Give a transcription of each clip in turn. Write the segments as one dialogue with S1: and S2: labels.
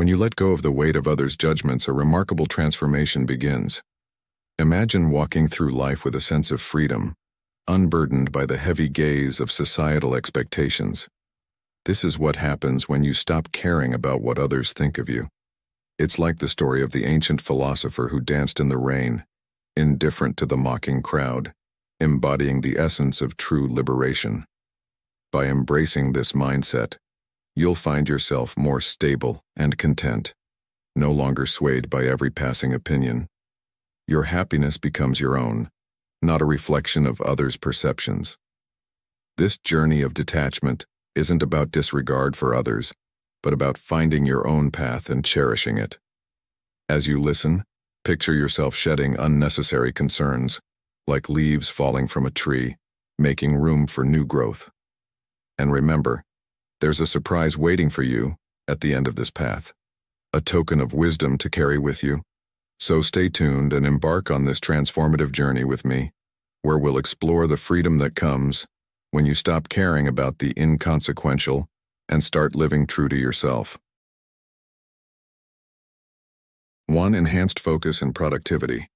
S1: When you let go of the weight of others' judgments, a remarkable transformation begins. Imagine walking through life with a sense of freedom, unburdened by the heavy gaze of societal expectations. This is what happens when you stop caring about what others think of you. It's like the story of the ancient philosopher who danced in the rain, indifferent to the mocking crowd, embodying the essence of true liberation. By embracing this mindset, you'll find yourself more stable and content, no longer swayed by every passing opinion. Your happiness becomes your own, not a reflection of others' perceptions. This journey of detachment isn't about disregard for others, but about finding your own path and cherishing it. As you listen, picture yourself shedding unnecessary concerns, like leaves falling from a tree, making room for new growth. And remember, there's a surprise waiting for you at the end of this path, a token of wisdom to carry with you. So stay tuned and embark on this transformative journey with me, where we'll explore the freedom that comes when you stop caring about the inconsequential and start living true to yourself. 1. Enhanced focus and productivity.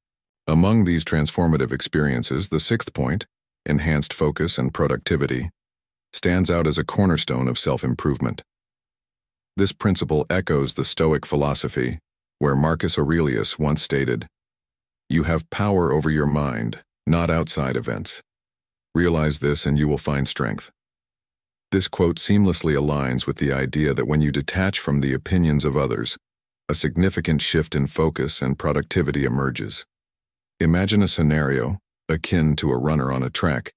S1: Among these transformative experiences, the 6th point, enhanced focus and productivity, stands out as a cornerstone of self-improvement. This principle echoes the Stoic philosophy, where Marcus Aurelius once stated, "You have power over your mind, not outside events. Realize this and you will find strength." This quote seamlessly aligns with the idea that when you detach from the opinions of others, a significant shift in focus and productivity emerges. Imagine a scenario akin to a runner on a track,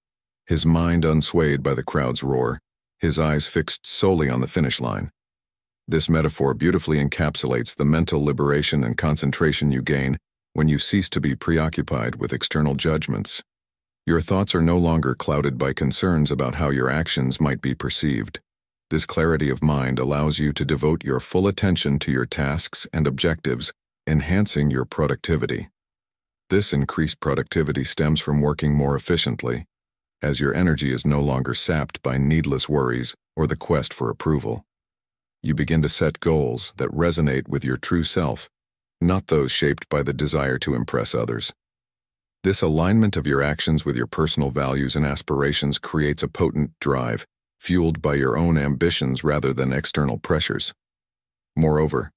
S1: his mind unswayed by the crowd's roar, his eyes fixed solely on the finish line. This metaphor beautifully encapsulates the mental liberation and concentration you gain when you cease to be preoccupied with external judgments. Your thoughts are no longer clouded by concerns about how your actions might be perceived. This clarity of mind allows you to devote your full attention to your tasks and objectives, enhancing your productivity. This increased productivity stems from working more efficiently, as your energy is no longer sapped by needless worries or the quest for approval. You begin to set goals that resonate with your true self, not those shaped by the desire to impress others. This alignment of your actions with your personal values and aspirations creates a potent drive, fueled by your own ambitions rather than external pressures. Moreover,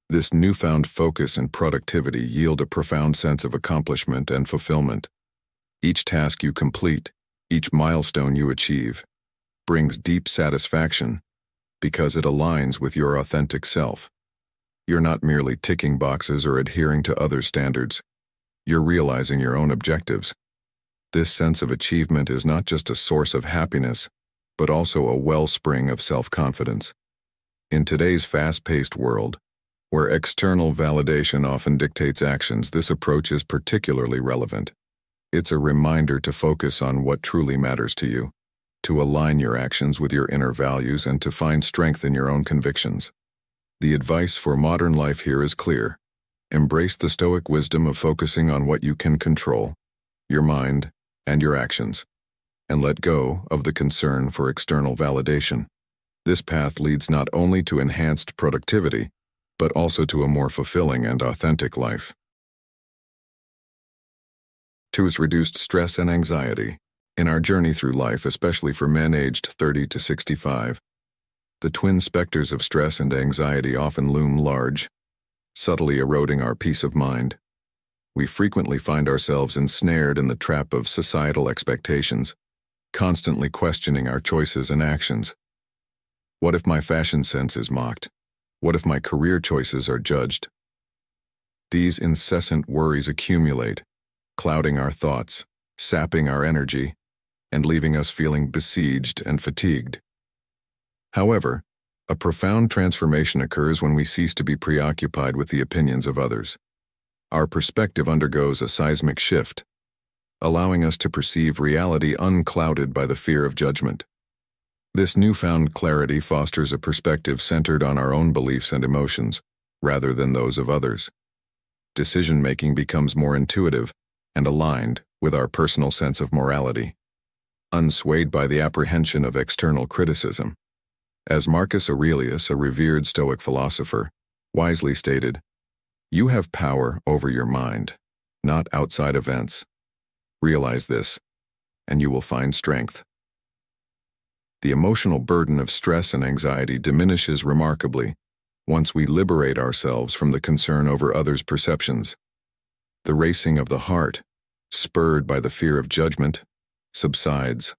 S1: this newfound focus and productivity yield a profound sense of accomplishment and fulfillment. Each task you complete, each milestone you achieve, brings deep satisfaction because it aligns with your authentic self. You're not merely ticking boxes or adhering to others' standards. You're realizing your own objectives. This sense of achievement is not just a source of happiness, but also a wellspring of self-confidence. In today's fast-paced world, where external validation often dictates actions, this approach is particularly relevant. It's a reminder to focus on what truly matters to you, to align your actions with your inner values, and to find strength in your own convictions. The advice for modern life here is clear. Embrace the Stoic wisdom of focusing on what you can control, your mind and your actions, and let go of the concern for external validation. This path leads not only to enhanced productivity, but also to a more fulfilling and authentic life. 2 is reduced stress and anxiety. In our journey through life, especially for men aged 30 to 65, the twin specters of stress and anxiety often loom large, subtly eroding our peace of mind. We frequently find ourselves ensnared in the trap of societal expectations, constantly questioning our choices and actions. What if my fashion sense is mocked? What if my career choices are judged? These incessant worries accumulate, clouding our thoughts, sapping our energy, and leaving us feeling besieged and fatigued. However, a profound transformation occurs when we cease to be preoccupied with the opinions of others. Our perspective undergoes a seismic shift, allowing us to perceive reality unclouded by the fear of judgment. This newfound clarity fosters a perspective centered on our own beliefs and emotions, rather than those of others. Decision-making becomes more intuitive and aligned with our personal sense of morality, unswayed by the apprehension of external criticism. As Marcus Aurelius, a revered Stoic philosopher, wisely stated, "You have power over your mind, not outside events. Realize this, and you will find strength." The emotional burden of stress and anxiety diminishes remarkably once we liberate ourselves from the concern over others' perceptions. The racing of the heart, spurred by the fear of judgment, subsides.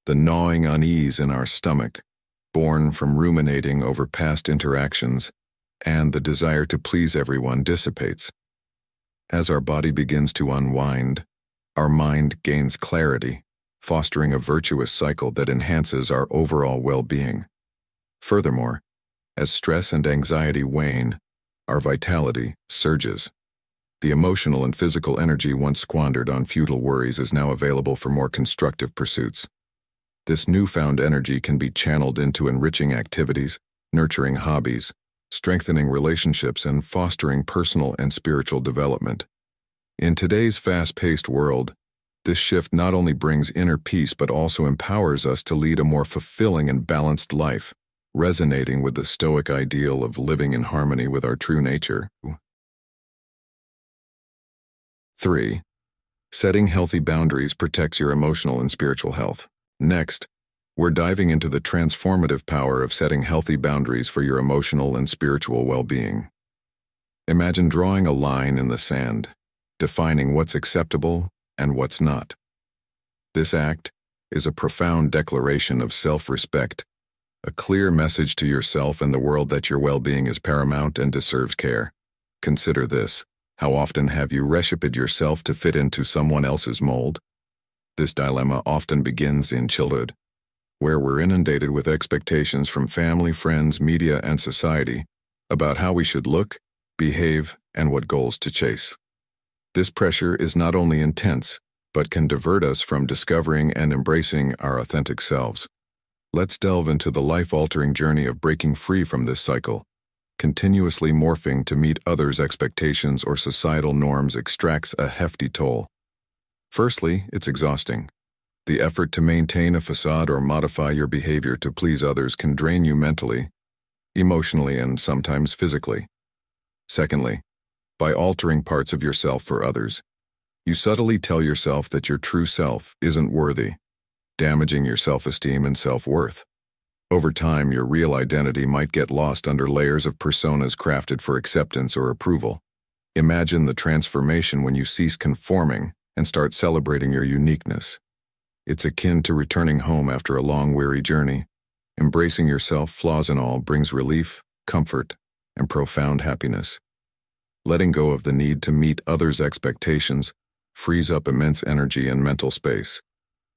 S1: The gnawing unease in our stomach, born from ruminating over past interactions, and the desire to please everyone dissipates. As our body begins to unwind, our mind gains clarity, fostering a virtuous cycle that enhances our overall well-being. Furthermore, as stress and anxiety wane, our vitality surges. The emotional and physical energy once squandered on futile worries is now available for more constructive pursuits. This newfound energy can be channeled into enriching activities, nurturing hobbies, strengthening relationships, and fostering personal and spiritual development. In today's fast-paced world, this shift not only brings inner peace but also empowers us to lead a more fulfilling and balanced life, resonating with the Stoic ideal of living in harmony with our true nature. 3. Setting healthy boundaries protects your emotional and spiritual health. Next, we're diving into the transformative power of setting healthy boundaries for your emotional and spiritual well-being. Imagine drawing a line in the sand, defining what's acceptable and what's not. This act is a profound declaration of self-respect, a clear message to yourself and the world that your well-being is paramount and deserves care. Consider this. How often have you reshaped yourself to fit into someone else's mold? This dilemma often begins in childhood, where we're inundated with expectations from family, friends, media, and society about how we should look, behave, and what goals to chase. This pressure is not only intense, but can divert us from discovering and embracing our authentic selves. Let's delve into the life-altering journey of breaking free from this cycle. Continuously morphing to meet others' expectations or societal norms extracts a hefty toll. Firstly, it's exhausting. The effort to maintain a facade or modify your behavior to please others can drain you mentally, emotionally, and sometimes physically. Secondly, by altering parts of yourself for others, you subtly tell yourself that your true self isn't worthy, damaging your self-esteem and self-worth. Over time, your real identity might get lost under layers of personas crafted for acceptance or approval. Imagine the transformation when you cease conforming and start celebrating your uniqueness. It's akin to returning home after a long, weary journey. Embracing yourself, flaws and all, brings relief, comfort, and profound happiness. Letting go of the need to meet others' expectations frees up immense energy and mental space.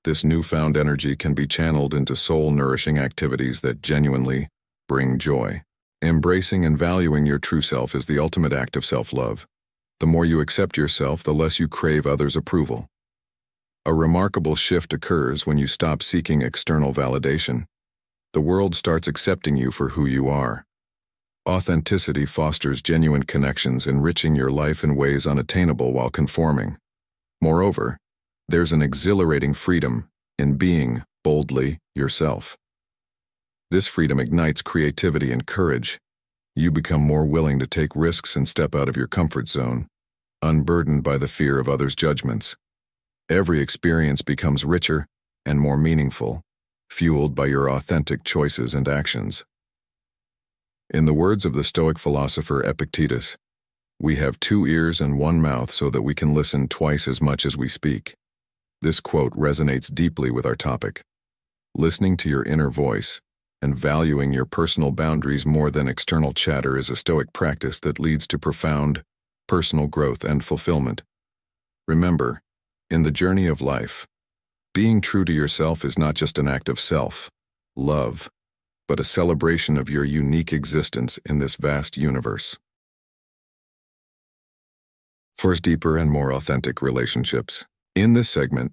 S1: This newfound energy can be channeled into soul-nourishing activities that genuinely bring joy. Embracing and valuing your true self is the ultimate act of self-love. The more you accept yourself, the less you crave others' approval. A remarkable shift occurs when you stop seeking external validation. The world starts accepting you for who you are. Authenticity fosters genuine connections, enriching your life in ways unattainable while conforming. Moreover, there's an exhilarating freedom in being boldly yourself. This freedom ignites creativity and courage. You become more willing to take risks and step out of your comfort zone, unburdened by the fear of others' judgments. Every experience becomes richer and more meaningful, fueled by your authentic choices and actions. In the words of the Stoic philosopher Epictetus, "We have 2 ears and 1 mouth so that we can listen twice as much as we speak." This quote resonates deeply with our topic. Listening to your inner voice and valuing your personal boundaries more than external chatter is a Stoic practice that leads to profound personal growth and fulfillment. Remember, in the journey of life, being true to yourself is not just an act of self-love, but a celebration of your unique existence in this vast universe. For deeper and more authentic relationships. In this segment,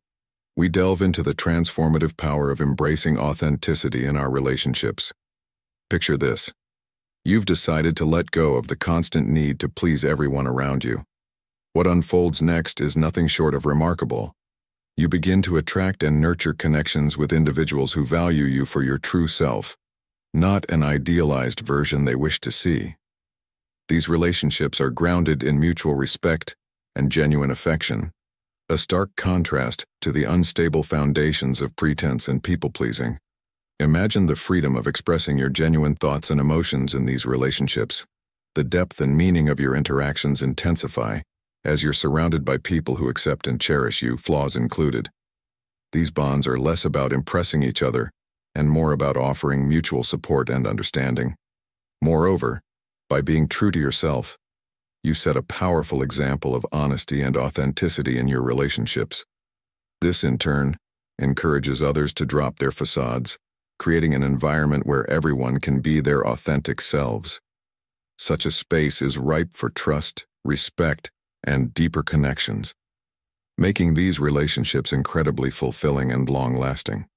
S1: we delve into the transformative power of embracing authenticity in our relationships. Picture this. You've decided to let go of the constant need to please everyone around you. What unfolds next is nothing short of remarkable. You begin to attract and nurture connections with individuals who value you for your true self, not an idealized version they wish to see. These relationships are grounded in mutual respect and genuine affection, a stark contrast to the unstable foundations of pretense and people-pleasing. Imagine the freedom of expressing your genuine thoughts and emotions in these relationships. The depth and meaning of your interactions intensify as you're surrounded by people who accept and cherish you, flaws included. These bonds are less about impressing each other and more about offering mutual support and understanding. Moreover, by being true to yourself, you set a powerful example of honesty and authenticity in your relationships. This, in turn, encourages others to drop their facades, creating an environment where everyone can be their authentic selves. Such a space is ripe for trust, respect, and deeper connections, making these relationships incredibly fulfilling and long-lasting.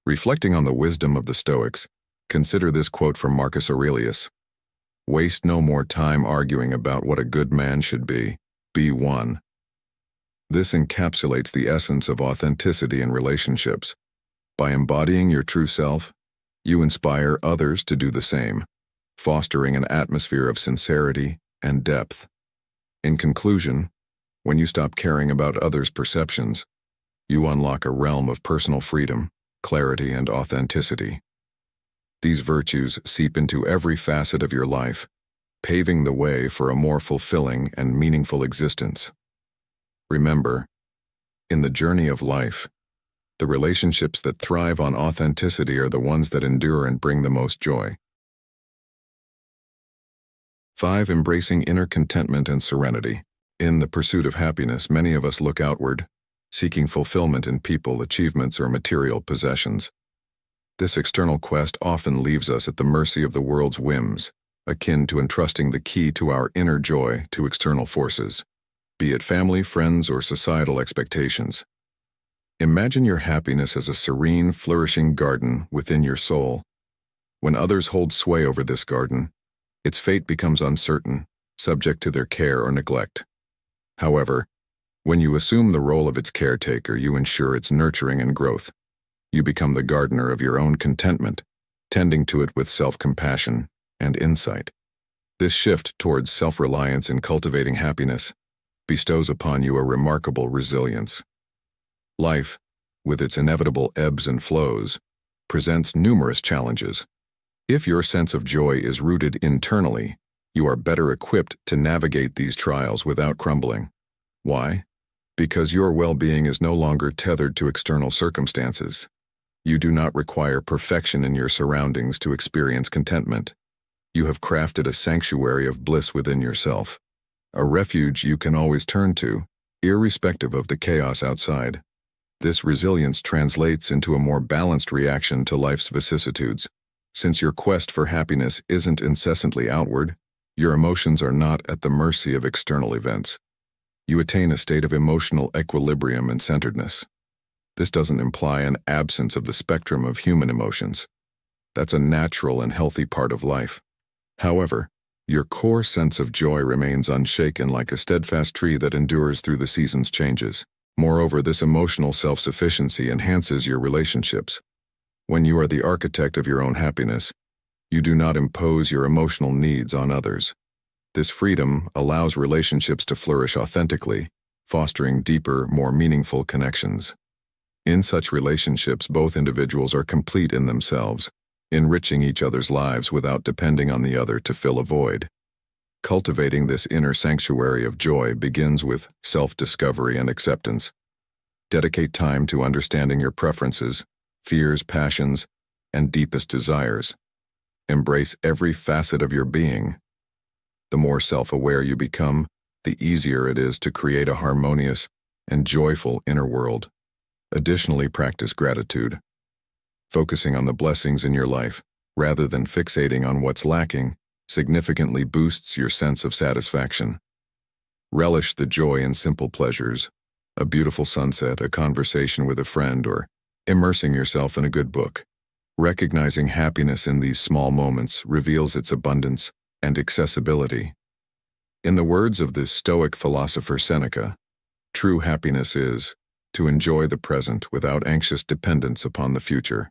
S1: Reflecting on the wisdom of the Stoics, consider this quote from Marcus Aurelius: "Waste no more time arguing about what a good man should be one." This encapsulates the essence of authenticity in relationships. By embodying your true self, you inspire others to do the same, fostering an atmosphere of sincerity and depth. In conclusion, when you stop caring about others' perceptions, you unlock a realm of personal freedom, clarity, and authenticity. These virtues seep into every facet of your life, paving the way for a more fulfilling and meaningful existence. Remember, in the journey of life, the relationships that thrive on authenticity are the ones that endure and bring the most joy. 5. Embracing inner contentment and serenity. In the pursuit of happiness, many of us look outward, seeking fulfillment in people, achievements, or material possessions. This external quest often leaves us at the mercy of the world's whims, akin to entrusting the key to our inner joy to external forces, be it family, friends, or societal expectations. Imagine your happiness as a serene, flourishing garden within your soul. When others hold sway over this garden, its fate becomes uncertain, subject to their care or neglect. However, when you assume the role of its caretaker, you ensure its nurturing and growth. You become the gardener of your own contentment, tending to it with self-compassion and insight. This shift towards self-reliance in cultivating happiness bestows upon you a remarkable resilience. Life, with its inevitable ebbs and flows, presents numerous challenges. If your sense of joy is rooted internally, you are better equipped to navigate these trials without crumbling. Why? Because your well-being is no longer tethered to external circumstances. You do not require perfection in your surroundings to experience contentment. You have crafted a sanctuary of bliss within yourself, a refuge you can always turn to, irrespective of the chaos outside. This resilience translates into a more balanced reaction to life's vicissitudes. Since your quest for happiness isn't incessantly outward, your emotions are not at the mercy of external events. You attain a state of emotional equilibrium and centeredness. This doesn't imply an absence of the spectrum of human emotions. That's a natural and healthy part of life. However, your core sense of joy remains unshaken, like a steadfast tree that endures through the season's changes. Moreover, this emotional self-sufficiency enhances your relationships. When you are the architect of your own happiness, you do not impose your emotional needs on others. This freedom allows relationships to flourish authentically, fostering deeper, more meaningful connections. In such relationships, both individuals are complete in themselves, enriching each other's lives without depending on the other to fill a void. Cultivating this inner sanctuary of joy begins with self-discovery and acceptance. Dedicate time to understanding your preferences, fears, passions, and deepest desires. Embrace every facet of your being. The more self-aware you become, the easier it is to create a harmonious and joyful inner world. Additionally, practice gratitude. Focusing on the blessings in your life, rather than fixating on what's lacking, significantly boosts your sense of satisfaction. Relish the joy in simple pleasures, a beautiful sunset, a conversation with a friend, or immersing yourself in a good book. Recognizing happiness in these small moments reveals its abundance and accessibility. In the words of the Stoic philosopher Seneca, true happiness is to enjoy the present without anxious dependence upon the future.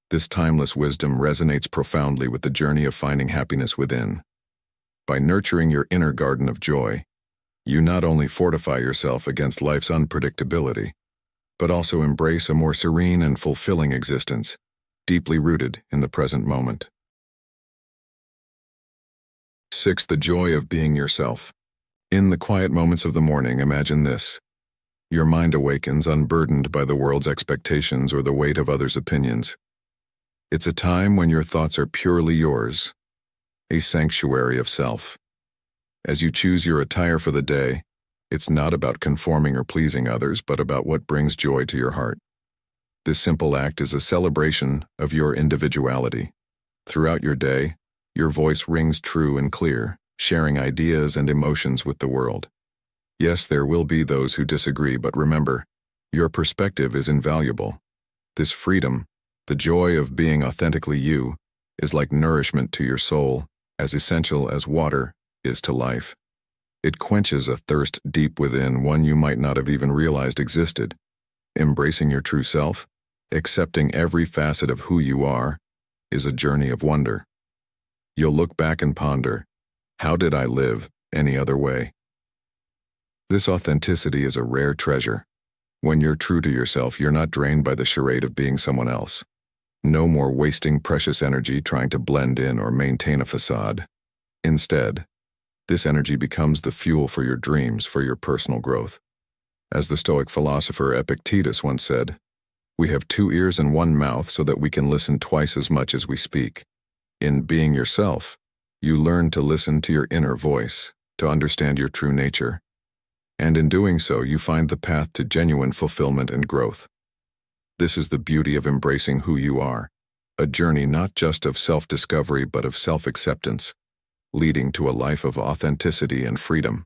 S1: This timeless wisdom resonates profoundly with the journey of finding happiness within. By nurturing your inner garden of joy, you not only fortify yourself against life's unpredictability, but also embrace a more serene and fulfilling existence, deeply rooted in the present moment. 6. The joy of being yourself. In the quiet moments of the morning, imagine this. Your mind awakens unburdened by the world's expectations or the weight of others' opinions. It's a time when your thoughts are purely yours, a sanctuary of self. As you choose your attire for the day, it's not about conforming or pleasing others, but about what brings joy to your heart. This simple act is a celebration of your individuality. Throughout your day, your voice rings true and clear, sharing ideas and emotions with the world. Yes, there will be those who disagree, but remember, your perspective is invaluable. This freedom, the joy of being authentically you, is like nourishment to your soul, as essential as water is to life. It quenches a thirst deep within, one you might not have even realized existed. Embracing your true self, accepting every facet of who you are, is a journey of wonder. You'll look back and ponder, how did I live any other way? This authenticity is a rare treasure. When you're true to yourself, you're not drained by the charade of being someone else. No more wasting precious energy trying to blend in or maintain a facade. Instead, this energy becomes the fuel for your dreams, for your personal growth. As the Stoic philosopher Epictetus once said, "We have 2 ears and 1 mouth so that we can listen twice as much as we speak." In being yourself, you learn to listen to your inner voice, to understand your true nature. And in doing so, you find the path to genuine fulfillment and growth. This is the beauty of embracing who you are, a journey not just of self-discovery but of self-acceptance, leading to a life of authenticity and freedom.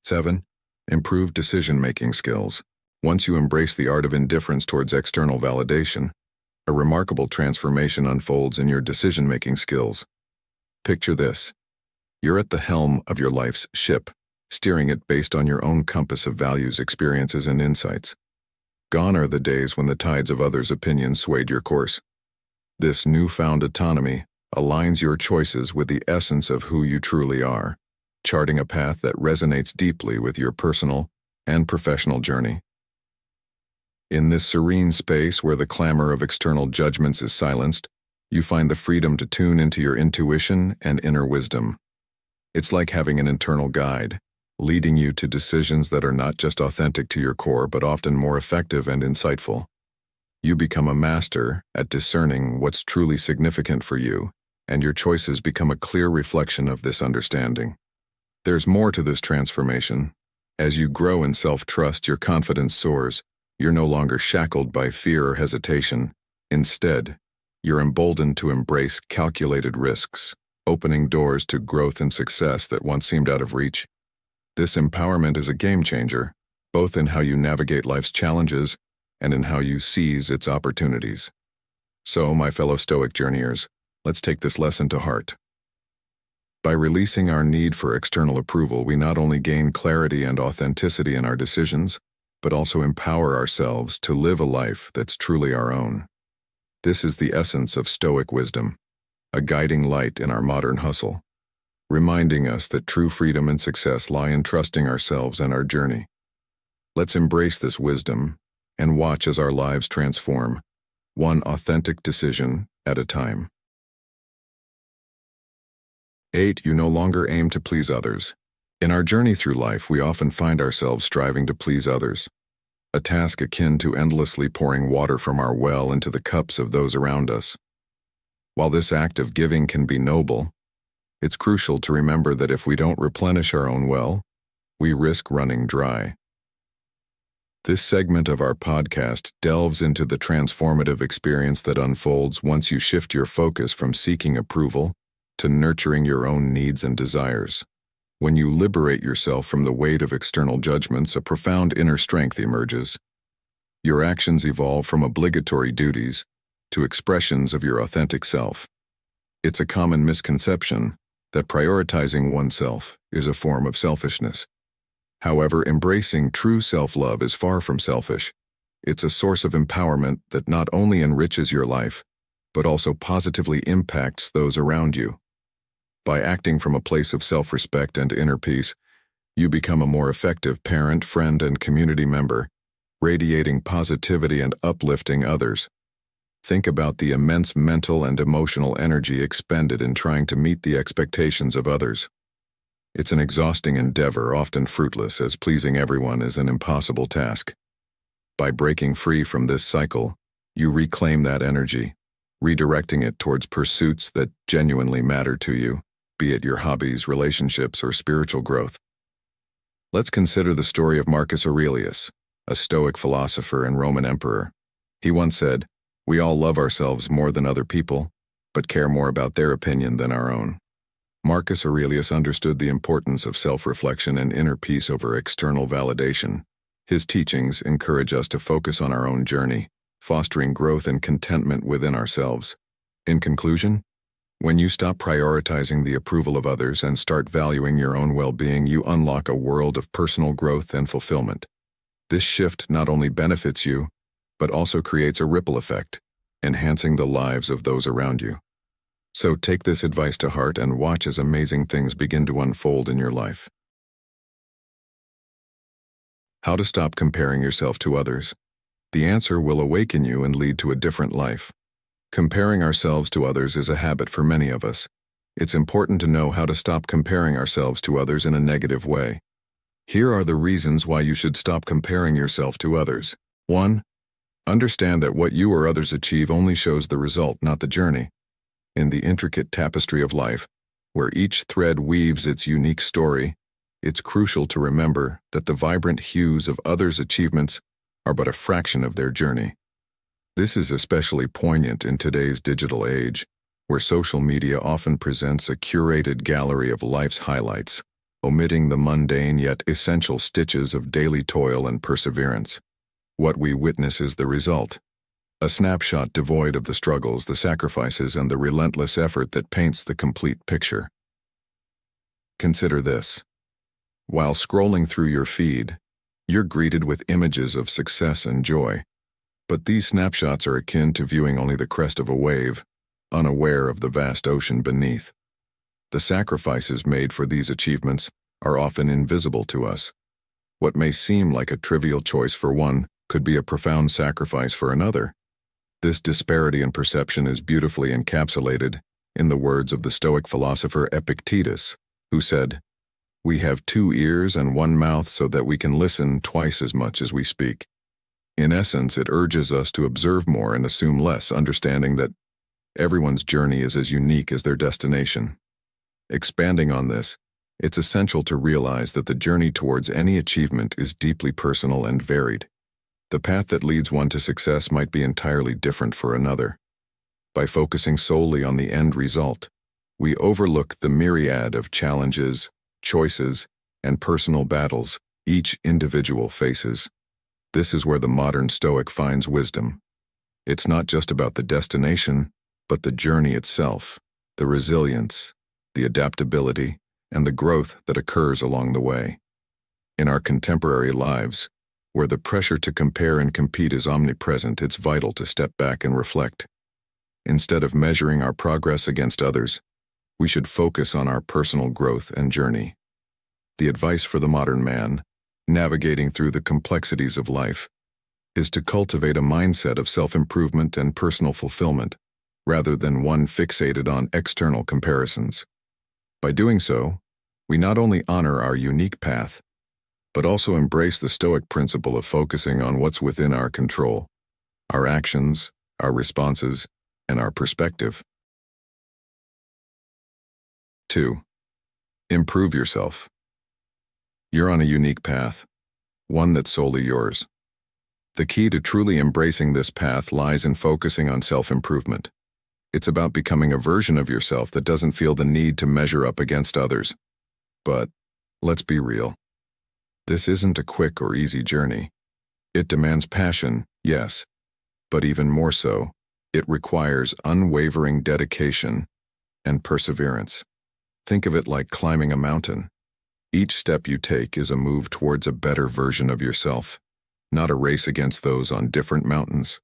S1: 7. Improved decision-making skills. Once you embrace the art of indifference towards external validation, a remarkable transformation unfolds in your decision-making skills. Picture this. You're at the helm of your life's ship, steering it based on your own compass of values, experiences, and insights. Gone are the days when the tides of others' opinions swayed your course. This newfound autonomy aligns your choices with the essence of who you truly are, charting a path that resonates deeply with your personal and professional journey. In this serene space where the clamor of external judgments is silenced, you find the freedom to tune into your intuition and inner wisdom. It's like having an internal guide, leading you to decisions that are not just authentic to your core, but often more effective and insightful. You become a master at discerning what's truly significant for you, and your choices become a clear reflection of this understanding. There's more to this transformation. As you grow in self-trust, your confidence soars. You're no longer shackled by fear or hesitation. Instead, you're emboldened to embrace calculated risks, opening doors to growth and success that once seemed out of reach. This empowerment is a game-changer, both in how you navigate life's challenges and in how you seize its opportunities. So, my fellow Stoic journeyers, let's take this lesson to heart. By releasing our need for external approval, we not only gain clarity and authenticity in our decisions, but also empower ourselves to live a life that's truly our own. This is the essence of Stoic wisdom, a guiding light in our modern hustle, reminding us that true freedom and success lie in trusting ourselves and our journey. Let's embrace this wisdom and watch as our lives transform, one authentic decision at a time. 8. You no longer aim to please others. In our journey through life, we often find ourselves striving to please others, a task akin to endlessly pouring water from our well into the cups of those around us. While this act of giving can be noble, it's crucial to remember that if we don't replenish our own well, we risk running dry. This segment of our podcast delves into the transformative experience that unfolds once you shift your focus from seeking approval to nurturing your own needs and desires. When you liberate yourself from the weight of external judgments, a profound inner strength emerges. Your actions evolve from obligatory duties to expressions of your authentic self. It's a common misconception that prioritizing oneself is a form of selfishness. However, embracing true self-love is far from selfish. It's a source of empowerment that not only enriches your life, but also positively impacts those around you. By acting from a place of self-respect and inner peace, you become a more effective parent, friend, and community member, radiating positivity and uplifting others. Think about the immense mental and emotional energy expended in trying to meet the expectations of others. It's an exhausting endeavor, often fruitless, as pleasing everyone is an impossible task. By breaking free from this cycle, you reclaim that energy, redirecting it towards pursuits that genuinely matter to you, be it your hobbies, relationships, or spiritual growth. Let's consider the story of Marcus Aurelius, a Stoic philosopher and Roman emperor. He once said, "We all love ourselves more than other people, but care more about their opinion than our own." Marcus Aurelius understood the importance of self-reflection and inner peace over external validation. His teachings encourage us to focus on our own journey, fostering growth and contentment within ourselves. In conclusion, when you stop prioritizing the approval of others and start valuing your own well-being, you unlock a world of personal growth and fulfillment. This shift not only benefits you, but also creates a ripple effect, enhancing the lives of those around you. So take this advice to heart and watch as amazing things begin to unfold in your life. How to stop comparing yourself to others? The answer will awaken you and lead to a different life. Comparing ourselves to others is a habit for many of us. It's important to know how to stop comparing ourselves to others in a negative way. Here are the reasons why you should stop comparing yourself to others. 1. Understand that what you or others achieve only shows the result, not the journey. In the intricate tapestry of life, where each thread weaves its unique story, it's crucial to remember that the vibrant hues of others' achievements are but a fraction of their journey. This is especially poignant in today's digital age, where social media often presents a curated gallery of life's highlights, omitting the mundane yet essential stitches of daily toil and perseverance. What we witness is the result, a snapshot devoid of the struggles, the sacrifices, and the relentless effort that paints the complete picture. Consider this. While scrolling through your feed, you're greeted with images of success and joy. But these snapshots are akin to viewing only the crest of a wave, unaware of the vast ocean beneath. The sacrifices made for these achievements are often invisible to us. What may seem like a trivial choice for one could be a profound sacrifice for another. This disparity in perception is beautifully encapsulated in the words of the Stoic philosopher Epictetus, who said, "We have 2 ears and 1 mouth so that we can listen twice as much as we speak." In essence, it urges us to observe more and assume less, understanding that everyone's journey is as unique as their destination. Expanding on this, it's essential to realize that the journey towards any achievement is deeply personal and varied. The path that leads one to success might be entirely different for another. By focusing solely on the end result, we overlook the myriad of challenges, choices, and personal battles each individual faces. This is where the modern Stoic finds wisdom. It's not just about the destination, but the journey itself, the resilience, the adaptability, and the growth that occurs along the way. In our contemporary lives, where the pressure to compare and compete is omnipresent, it's vital to step back and reflect. Instead of measuring our progress against others, we should focus on our personal growth and journey. The advice for the modern man, navigating through the complexities of life, is to cultivate a mindset of self-improvement and personal fulfillment, rather than one fixated on external comparisons. By doing so, we not only honor our unique path, but also embrace the Stoic principle of focusing on what's within our control, our actions, our responses, and our perspective. 2. Improve yourself. You're on a unique path, one that's solely yours. The key to truly embracing this path lies in focusing on self-improvement. It's about becoming a version of yourself that doesn't feel the need to measure up against others. But let's be real. This isn't a quick or easy journey. It demands passion, yes, but even more so, it requires unwavering dedication and perseverance. Think of it like climbing a mountain. Each step you take is a move towards a better version of yourself, not a race against those on different mountains.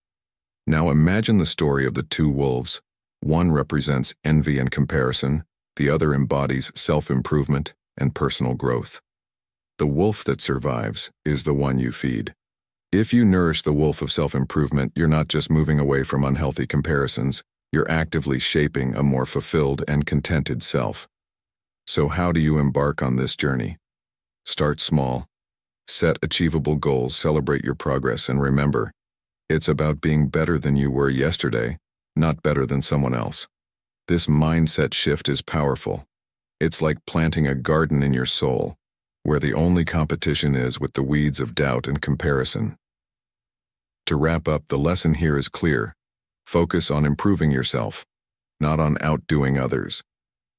S1: Now imagine the story of the two wolves. One represents envy and comparison, the other embodies self-improvement and personal growth. The wolf that survives is the one you feed. If you nourish the wolf of self-improvement, you're not just moving away from unhealthy comparisons, you're actively shaping a more fulfilled and contented self. So how do you embark on this journey? Start small. Set achievable goals, celebrate your progress, and remember, it's about being better than you were yesterday, not better than someone else. This mindset shift is powerful. It's like planting a garden in your soul, where the only competition is with the weeds of doubt and comparison. To wrap up, the lesson here is clear. Focus on improving yourself, not on outdoing others.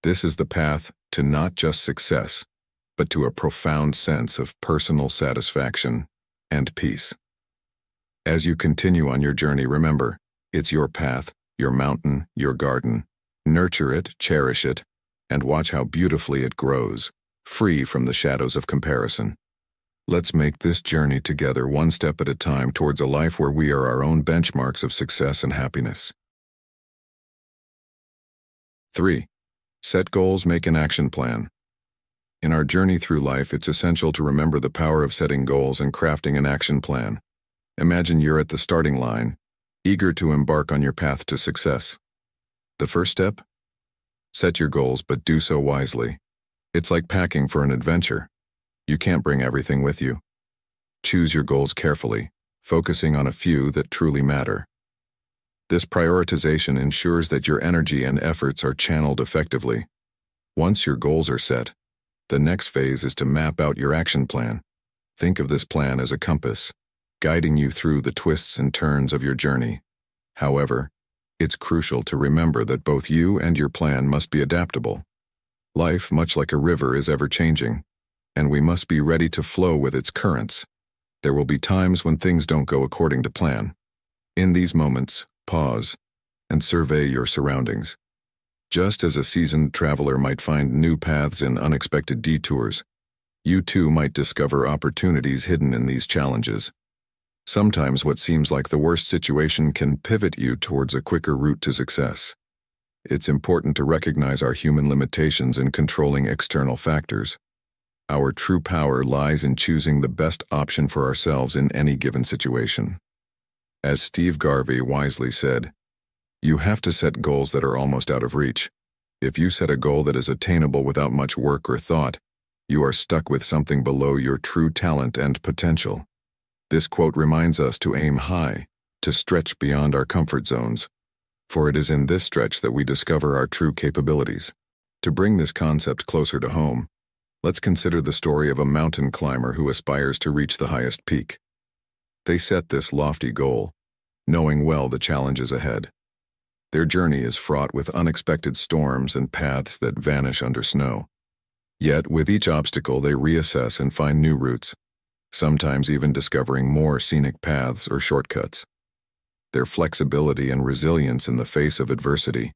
S1: This is the path to not just success, but to a profound sense of personal satisfaction and peace. As you continue on your journey, remember, it's your path, your mountain, your garden. Nurture it, cherish it, and watch how beautifully it grows, free from the shadows of comparison. Let's make this journey together, one step at a time, towards a life where we are our own benchmarks of success and happiness. 3. Set goals, make an action plan. In our journey through life, it's essential to remember the power of setting goals and crafting an action plan. Imagine you're at the starting line, eager to embark on your path to success. The first step? Set your goals, but do so wisely. It's like packing for an adventure. You can't bring everything with you. Choose your goals carefully, focusing on a few that truly matter. This prioritization ensures that your energy and efforts are channeled effectively. Once your goals are set, the next phase is to map out your action plan. Think of this plan as a compass, guiding you through the twists and turns of your journey. However, it's crucial to remember that both you and your plan must be adaptable. Life, much like a river, is ever-changing, and we must be ready to flow with its currents. There will be times when things don't go according to plan. In these moments, pause and survey your surroundings. Just as a seasoned traveler might find new paths in unexpected detours, you too might discover opportunities hidden in these challenges. Sometimes what seems like the worst situation can pivot you towards a quicker route to success. It's important to recognize our human limitations in controlling external factors. Our true power lies in choosing the best option for ourselves in any given situation. As Steve Garvey wisely said, you have to set goals that are almost out of reach. If you set a goal that is attainable without much work or thought, you are stuck with something below your true talent and potential. This quote reminds us to aim high, to stretch beyond our comfort zones, for it is in this stretch that we discover our true capabilities. To bring this concept closer to home, let's consider the story of a mountain climber who aspires to reach the highest peak. They set this lofty goal, knowing well the challenges ahead. Their journey is fraught with unexpected storms and paths that vanish under snow. Yet, with each obstacle, they reassess and find new routes, sometimes even discovering more scenic paths or shortcuts. Their flexibility and resilience in the face of adversity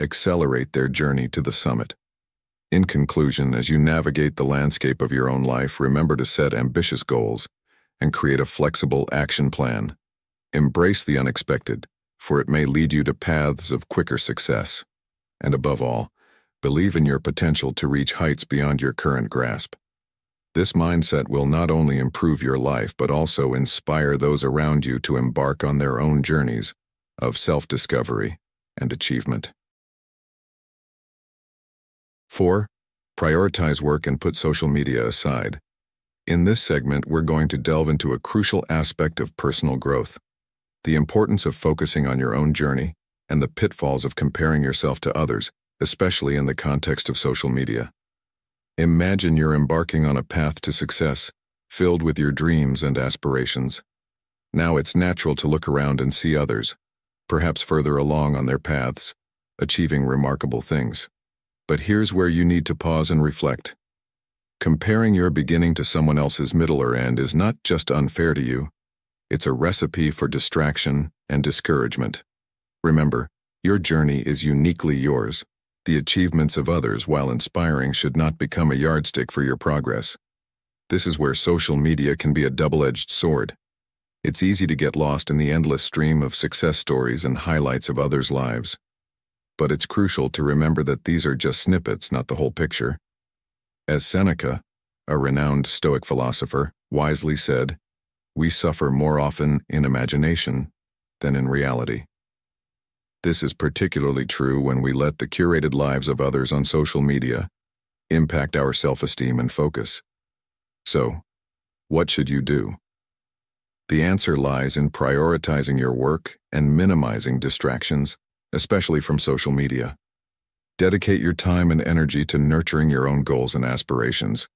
S1: accelerate their journey to the summit. In conclusion, as you navigate the landscape of your own life, remember to set ambitious goals and create a flexible action plan. Embrace the unexpected, for it may lead you to paths of quicker success. And above all, believe in your potential to reach heights beyond your current grasp. This mindset will not only improve your life but also inspire those around you to embark on their own journeys of self-discovery and achievement. 4. Prioritize work and put social media aside. In this segment, we're going to delve into a crucial aspect of personal growth: the importance of focusing on your own journey and the pitfalls of comparing yourself to others, especially in the context of social media. Imagine you're embarking on a path to success, filled with your dreams and aspirations. Now it's natural to look around and see others, perhaps further along on their paths, achieving remarkable things. But here's where you need to pause and reflect. Comparing your beginning to someone else's middle or end is not just unfair to you, it's a recipe for distraction and discouragement. Remember, your journey is uniquely yours. The achievements of others, while inspiring, should not become a yardstick for your progress. This is where social media can be a double-edged sword. It's easy to get lost in the endless stream of success stories and highlights of others' lives. But it's crucial to remember that these are just snippets, not the whole picture. As Seneca, a renowned Stoic philosopher, wisely said, "We suffer more often in imagination than in reality." This is particularly true when we let the curated lives of others on social media impact our self-esteem and focus. So, what should you do? The answer lies in prioritizing your work and minimizing distractions, especially from social media. Dedicate your time and energy to nurturing your own goals and aspirations.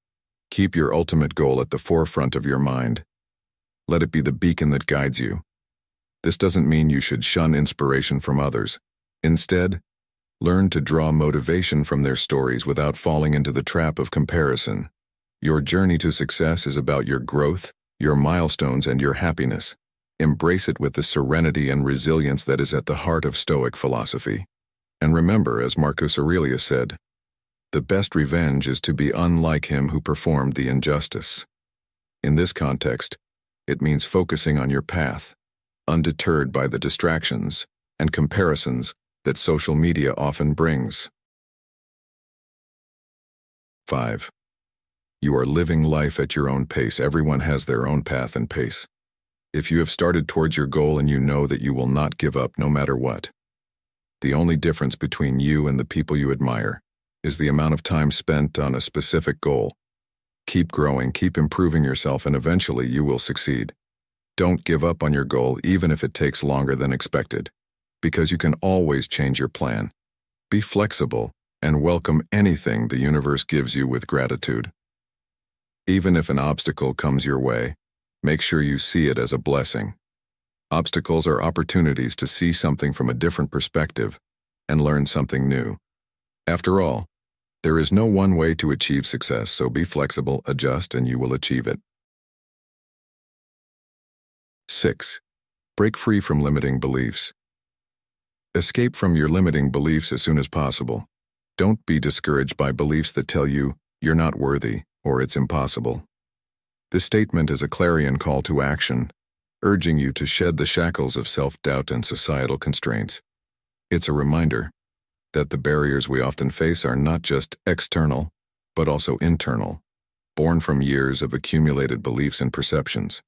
S1: Keep your ultimate goal at the forefront of your mind. Let it be the beacon that guides you. This doesn't mean you should shun inspiration from others. Instead, learn to draw motivation from their stories without falling into the trap of comparison. Your journey to success is about your growth, your milestones, and your happiness. Embrace it with the serenity and resilience that is at the heart of Stoic philosophy. And remember, as Marcus Aurelius said, "The best revenge is to be unlike him who performed the injustice." In this context, it means focusing on your path, undeterred by the distractions and comparisons that social media often brings. 5. You are living life at your own pace. Everyone has their own path and pace. If you have started towards your goal and you know that you will not give up no matter what, the only difference between you and the people you admire is the amount of time spent on a specific goal. Keep growing, keep improving yourself, and eventually you will succeed. Don't give up on your goal even if it takes longer than expected, because you can always change your plan. Be flexible and welcome anything the universe gives you with gratitude. Even if an obstacle comes your way, make sure you see it as a blessing. Obstacles are opportunities to see something from a different perspective and learn something new. After all, there is no one way to achieve success, so be flexible, adjust, and you will achieve it. 6. Break free from limiting beliefs. Escape from your limiting beliefs as soon as possible. Don't be discouraged by beliefs that tell you you're not worthy or it's impossible. This statement is a clarion call to action, urging you to shed the shackles of self-doubt and societal constraints. It's a reminder that the barriers we often face are not just external, but also internal, born from years of accumulated beliefs and perceptions.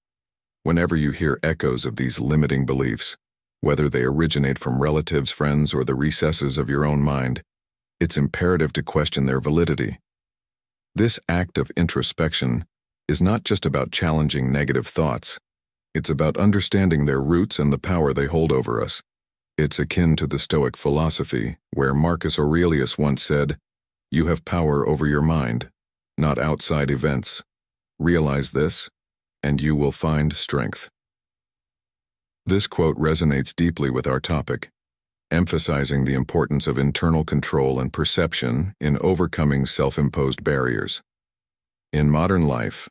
S1: Whenever you hear echoes of these limiting beliefs, whether they originate from relatives, friends, or the recesses of your own mind, it's imperative to question their validity. This act of introspection is not just about challenging negative thoughts. It's about understanding their roots and the power they hold over us. It's akin to the Stoic philosophy, where Marcus Aurelius once said, "You have power over your mind, not outside events. Realize this, and you will find strength." This quote resonates deeply with our topic, emphasizing the importance of internal control and perception in overcoming self-imposed barriers. In modern life,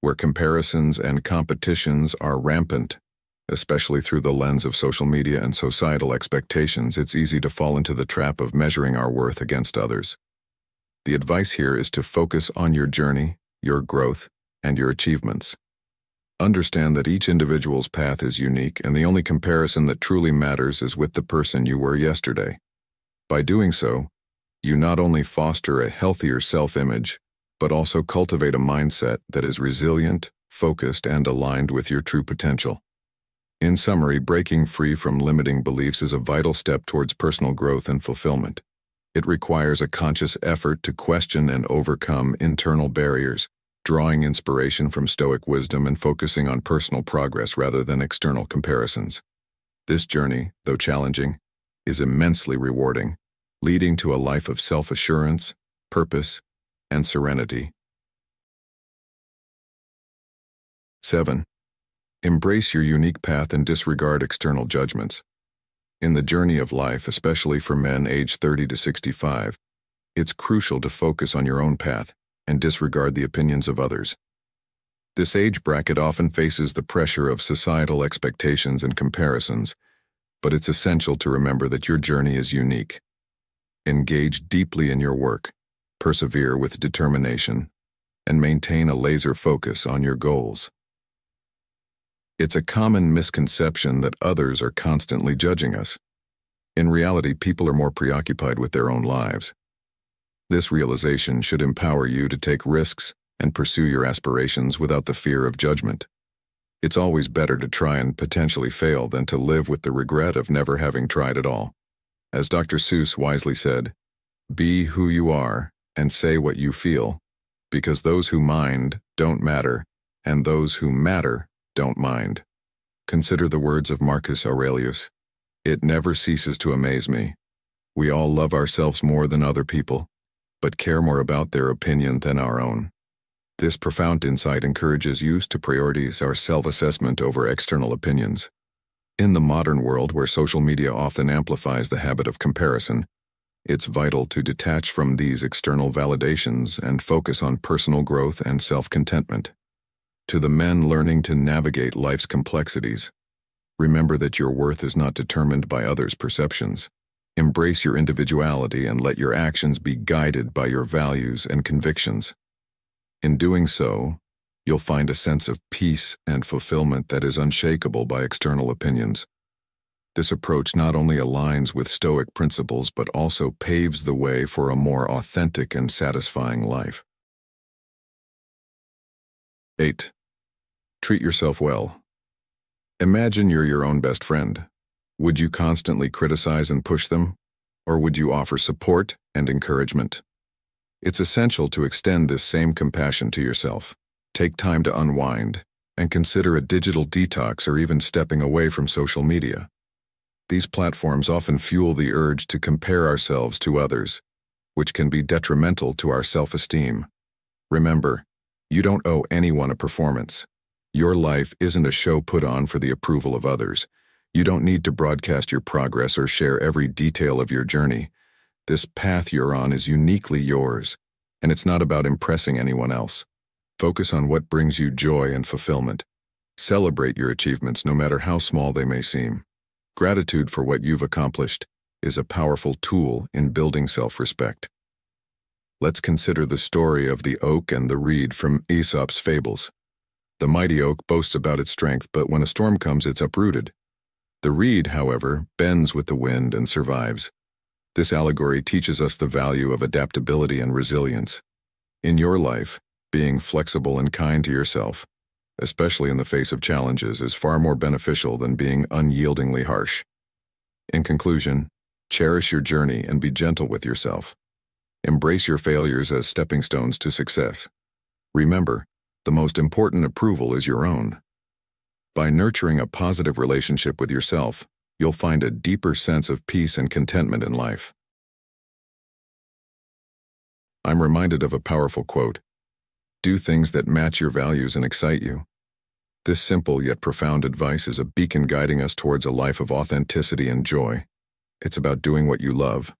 S1: where comparisons and competitions are rampant, especially through the lens of social media and societal expectations, it's easy to fall into the trap of measuring our worth against others. The advice here is to focus on your journey, your growth, and your achievements. Understand that each individual's path is unique, and the only comparison that truly matters is with the person you were yesterday. By doing so, you not only foster a healthier self-image, but also cultivate a mindset that is resilient, focused, and aligned with your true potential. In summary, breaking free from limiting beliefs is a vital step towards personal growth and fulfillment. It requires a conscious effort to question and overcome internal barriers, drawing inspiration from Stoic wisdom and focusing on personal progress rather than external comparisons. This journey, though challenging, is immensely rewarding, leading to a life of self-assurance, purpose, and serenity. 7. Embrace your unique path and disregard external judgments. In the journey of life, especially for men aged 30 to 65, it's crucial to focus on your own path and disregard the opinions of others. This age bracket often faces the pressure of societal expectations and comparisons, but it's essential to remember that your journey is unique. Engage deeply in your work, persevere with determination, and maintain a laser focus on your goals. It's a common misconception that others are constantly judging us. In reality, people are more preoccupied with their own lives. This realization should empower you to take risks and pursue your aspirations without the fear of judgment. It's always better to try and potentially fail than to live with the regret of never having tried at all. As Dr. Seuss wisely said, "Be who you are and say what you feel, because those who mind don't matter, and those who matter don't mind." Consider the words of Marcus Aurelius. It never ceases to amaze me. We all love ourselves more than other people, but care more about their opinion than our own. This profound insight encourages use to prioritize our self-assessment over external opinions. In the modern world where social media often amplifies the habit of comparison, it's vital to detach from these external validations and focus on personal growth and self-contentment. To the men learning to navigate life's complexities, remember that your worth is not determined by others' perceptions. Embrace your individuality and let your actions be guided by your values and convictions. In doing so, you'll find a sense of peace and fulfillment that is unshakable by external opinions. This approach not only aligns with Stoic principles but also paves the way for a more authentic and satisfying life. 8. Treat yourself well. Imagine you're your own best friend. Would you constantly criticize and push them, or would you offer support and encouragement? It's essential to extend this same compassion to yourself. Take time to unwind, and consider a digital detox or even stepping away from social media. These platforms often fuel the urge to compare ourselves to others, which can be detrimental to our self-esteem. Remember, you don't owe anyone a performance. Your life isn't a show put on for the approval of others. You don't need to broadcast your progress or share every detail of your journey. This path you're on is uniquely yours, and it's not about impressing anyone else. Focus on what brings you joy and fulfillment. Celebrate your achievements no matter how small they may seem. Gratitude for what you've accomplished is a powerful tool in building self-respect. Let's consider the story of the oak and the reed from Aesop's fables. The mighty oak boasts about its strength, but when a storm comes, it's uprooted. The reed, however, bends with the wind and survives. This allegory teaches us the value of adaptability and resilience. In your life, being flexible and kind to yourself, especially in the face of challenges, is far more beneficial than being unyieldingly harsh. In conclusion, cherish your journey and be gentle with yourself. Embrace your failures as stepping stones to success. Remember, the most important approval is your own. By nurturing a positive relationship with yourself, you'll find a deeper sense of peace and contentment in life. I'm reminded of a powerful quote: "Do things that match your values and excite you." This simple yet profound advice is a beacon guiding us towards a life of authenticity and joy. It's about doing what you love,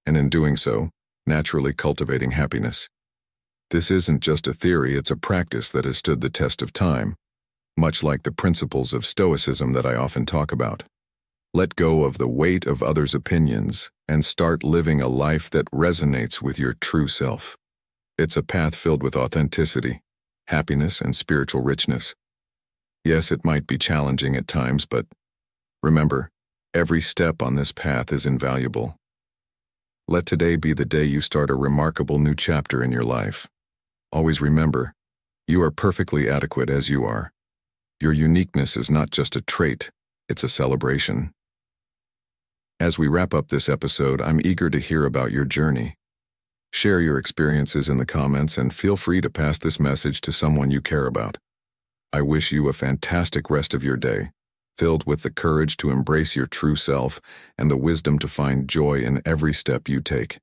S1: and in doing so, naturally cultivating happiness. This isn't just a theory, it's a practice that has stood the test of time, much like the principles of Stoicism that I often talk about. Let go of the weight of others' opinions and start living a life that resonates with your true self. It's a path filled with authenticity, happiness, and spiritual richness. Yes, it might be challenging at times, but remember, every step on this path is invaluable. Let today be the day you start a remarkable new chapter in your life. Always remember, you are perfectly adequate as you are. Your uniqueness is not just a trait, it's a celebration. As we wrap up this episode, I'm eager to hear about your journey. Share your experiences in the comments and feel free to pass this message to someone you care about. I wish you a fantastic rest of your day, filled with the courage to embrace your true self and the wisdom to find joy in every step you take.